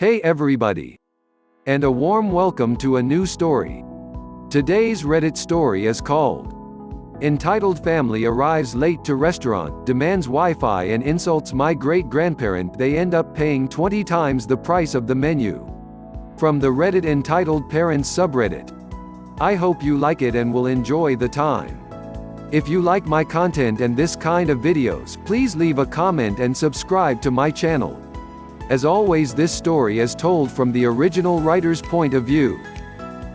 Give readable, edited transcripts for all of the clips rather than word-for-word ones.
Hey everybody! And a warm welcome to a new story. Today's Reddit story is called entitled Family Arrives Late to Restaurant, Demands Wi-Fi and Insults My Great-Grandparent. They End Up Paying 20 times the price of the menu. From the Reddit entitled Parents subreddit. I hope you like it and will enjoy the time. If you like my content and this kind of videos, please leave a comment and subscribe to my channel. As always, this story is told from the original writer's point of view.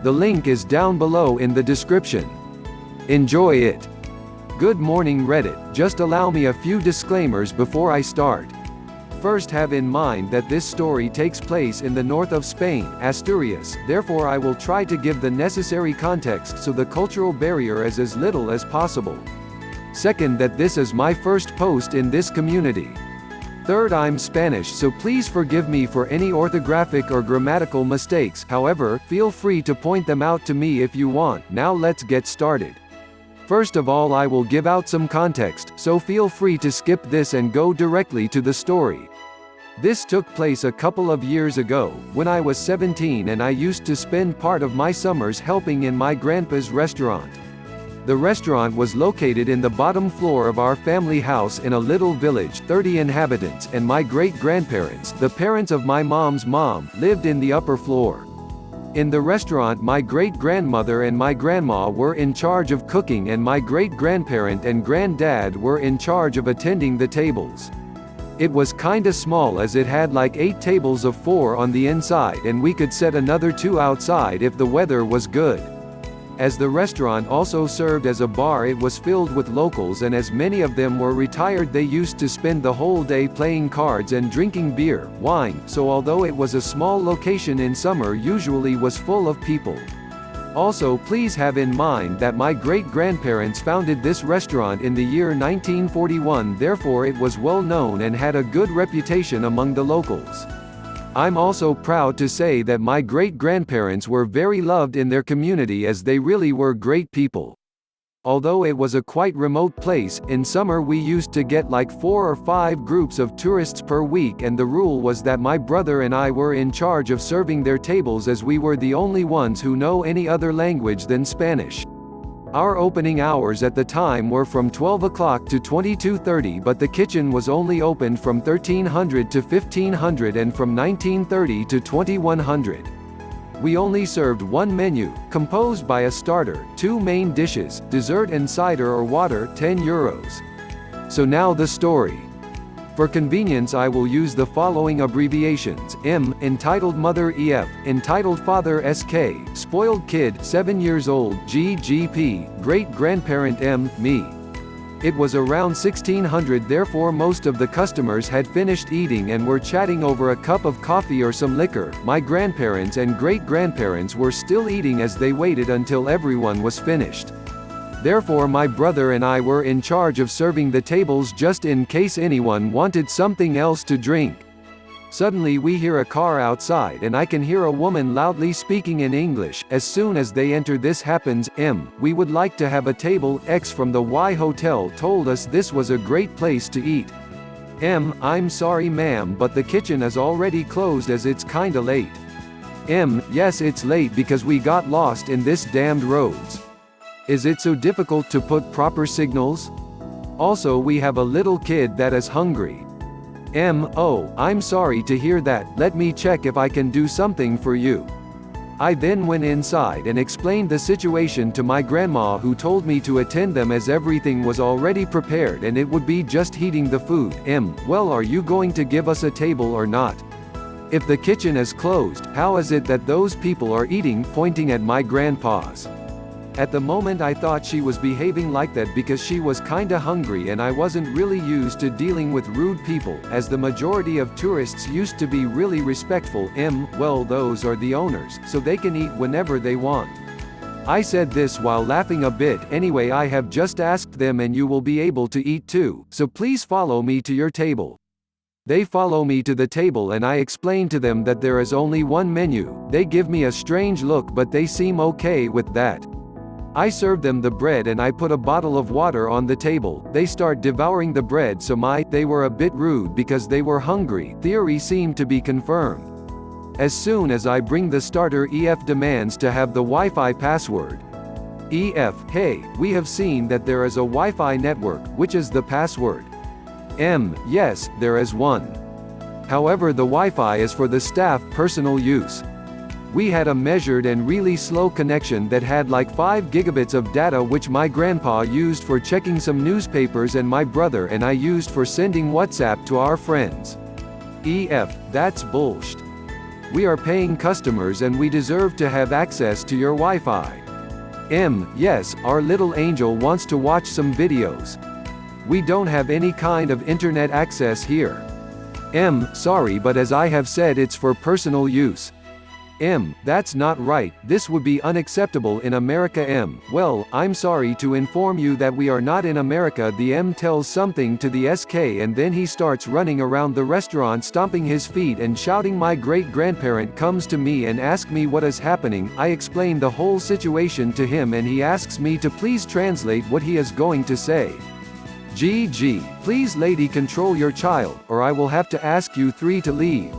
The link is down below in the description. Enjoy it. Good morning Reddit, just allow me a few disclaimers before I start. First, have in mind that this story takes place in the north of Spain, Asturias, therefore I will try to give the necessary context so the cultural barrier is as little as possible. Second, that this is my first post in this community. Third, I'm Spanish, so please forgive me for any orthographic or grammatical mistakes, however, feel free to point them out to me if you want. Now let's get started. First of all, I will give out some context, so feel free to skip this and go directly to the story. This took place a couple of years ago, when I was 17 and I used to spend part of my summers helping in my grandpa's restaurant. The restaurant was located in the bottom floor of our family house in a little village, 30 inhabitants, and my great-grandparents, the parents of my mom's mom, lived in the upper floor. In the restaurant, my great-grandmother and my grandma were in charge of cooking and my great-grandparent and granddad were in charge of attending the tables. It was kinda small as it had like 8 tables of 4 on the inside and we could set another 2 outside if the weather was good. As the restaurant also served as a bar, it was filled with locals, and as many of them were retired, they used to spend the whole day playing cards and drinking beer, wine, so although it was a small location in summer, usually was full of people. Also, please have in mind that my great-grandparents founded this restaurant in the year 1941, therefore it was well known and had a good reputation among the locals. I'm also proud to say that my great-grandparents were very loved in their community as they really were great people. Although it was a quite remote place, in summer we used to get like 4 or 5 groups of tourists per week, and the rule was that my brother and I were in charge of serving their tables as we were the only ones who know any other language than Spanish. Our opening hours at the time were from 12 o'clock to 22:30, but the kitchen was only opened from 1300 to 1500 and from 1930 to 2100. We only served one menu, composed by a starter, 2 main dishes, dessert and cider or water, €10. So now the story. For convenience I will use the following abbreviations: M, entitled Mother EF, entitled Father SK, Spoiled Kid 7 years old GGP, Great-Grandparent M, me. It was around 1600, therefore most of the customers had finished eating and were chatting over a cup of coffee or some liquor. My grandparents and great-grandparents were still eating as they waited until everyone was finished. Therefore my brother and I were in charge of serving the tables just in case anyone wanted something else to drink. Suddenly we hear a car outside and I can hear a woman loudly speaking in English. As soon as they enter, this happens. M, we would like to have a table. X from the Y Hotel told us this was a great place to eat. M, I'm sorry ma'am, but the kitchen is already closed as it's kinda late. M, yes it's late because we got lost in this damned roads. Is it so difficult to put proper signals? Also we have a little kid that is hungry. M, oh, I'm sorry to hear that, let me check if I can do something for you. I then went inside and explained the situation to my grandma, who told me to attend them as everything was already prepared and it would be just heating the food. M, well, are you going to give us a table or not? If the kitchen is closed, how is it that those people are eating, pointing at my grandpa's? At the moment I thought she was behaving like that because she was kinda hungry and I wasn't really used to dealing with rude people, as the majority of tourists used to be really respectful. M, well, those are the owners, so they can eat whenever they want. I said this while laughing a bit. Anyway, I have just asked them and you will be able to eat too, so please follow me to your table. They follow me to the table and I explain to them that there is only one menu. They give me a strange look but they seem okay with that. I serve them the bread and I put a bottle of water on the table. They start devouring the bread, so they were a bit rude because they were hungry. Theory seemed to be confirmed. As soon as I bring the starter, EF demands to have the Wi-Fi password. EF: hey, we have seen that there is a Wi-Fi network, which is the password? M: yes, there is one. However, the Wi-Fi is for the staff personal use. We had a measured and really slow connection that had like 5 gigabits of data, which my grandpa used for checking some newspapers and my brother and I used for sending WhatsApp to our friends. EF: that's bullshit. We are paying customers and we deserve to have access to your Wi-Fi. M: yes, our little angel wants to watch some videos. We don't have any kind of internet access here. M: sorry, but as I have said, it's for personal use. M: that's not right, this would be unacceptable in America. M: well, I'm sorry to inform you that we are not in America. The M tells something to the SK and then he starts running around the restaurant stomping his feet and shouting. My great-grandparent comes to me and asks me what is happening. I explain the whole situation to him and he asks me to please translate what he is going to say. GG, please lady, control your child, or I will have to ask you 3 to leave.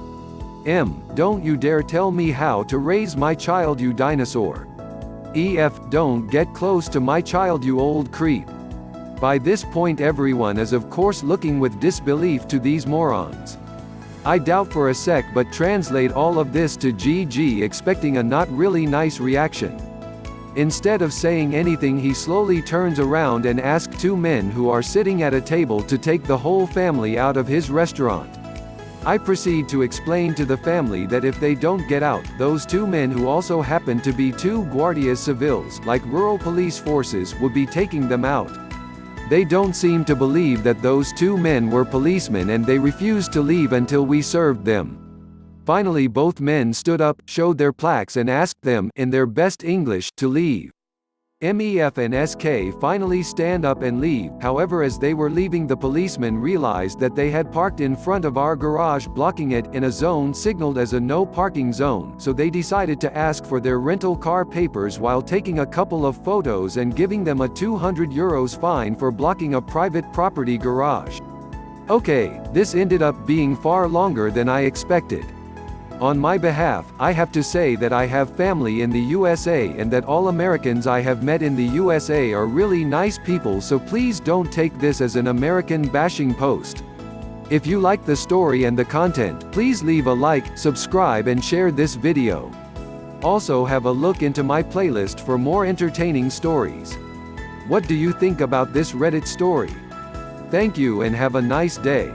M: don't you dare tell me how to raise my child, you dinosaur. EF: don't get close to my child, you old creep. By this point everyone is of course looking with disbelief to these morons. I doubt for a sec but translate all of this to GG, expecting a not really nice reaction. Instead of saying anything, he slowly turns around and asks 2 men who are sitting at a table to take the whole family out of his restaurant. I proceed to explain to the family that if they don't get out, those 2 men, who also happen to be 2 guardias civiles, like rural police forces, would be taking them out. They don't seem to believe that those 2 men were policemen and they refused to leave until we served them. Finally both men stood up, showed their plaques and asked them, in their best English, to leave. MEF and SK finally stand up and leave. However, as they were leaving, the policemen realized that they had parked in front of our garage, blocking it, in a zone signaled as a no parking zone, so they decided to ask for their rental car papers while taking a couple of photos and giving them a €200 fine for blocking a private property garage. Okay, this ended up being far longer than I expected. On my behalf, I have to say that I have family in the USA and that all Americans I have met in the USA are really nice people, so please don't take this as an American bashing post. If you like the story and the content, please leave a like, subscribe and share this video. Also have a look into my playlist for more entertaining stories. What do you think about this Reddit story? Thank you and have a nice day.